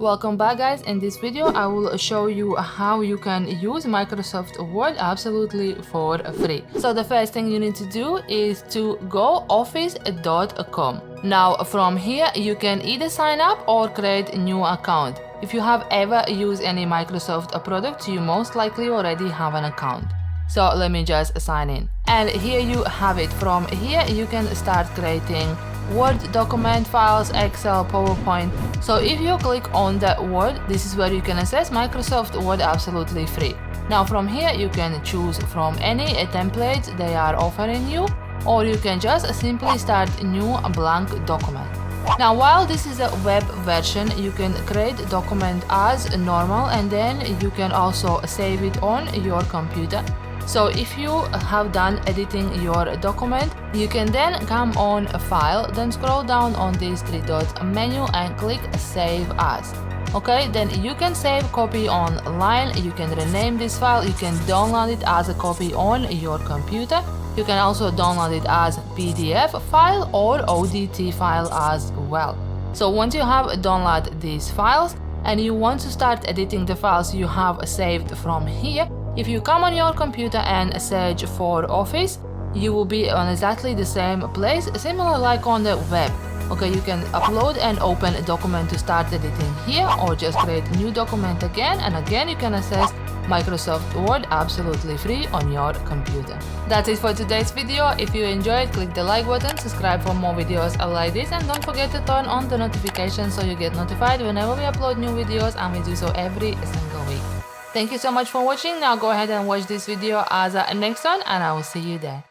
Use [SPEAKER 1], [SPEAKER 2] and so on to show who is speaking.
[SPEAKER 1] Welcome back, guys. In this video I will show you how you can use Microsoft Word absolutely for free. So the first thing you need to do is to go office.com. Now from here you can either sign up or create a new account. If you have ever used any Microsoft product, you most likely already have an account. So let me just sign in. And here you have it. From here you can start creating Word document files, Excel, PowerPoint. So if you click on the Word, this is where you can access Microsoft Word absolutely free. Now from here you can choose from any templates they are offering you, or you can just simply start a new blank document. Now while this is a web version, you can create a document as normal and then you can also save it on your computer. So if you have done editing your document, you can then come on File, then scroll down on these three dots menu and click Save As. Okay, then you can save copy online, you can rename this file, you can download it as a copy on your computer. You can also download it as PDF file or ODT file as well. So once you have downloaded these files and you want to start editing the files you have saved from here, if you come on your computer and search for Office, you will be on exactly the same place, similar like on the web. Okay, you can upload and open a document to start editing here, or just create a new document again, and again you can access Microsoft Word absolutely free on your computer. That's it for today's video. If you enjoyed, click the like button, subscribe for more videos like this, and don't forget to turn on the notifications so you get notified whenever we upload new videos, and we do so every single week. Thank you so much for watching. Now go ahead and watch this video as a next one, and I will see you there.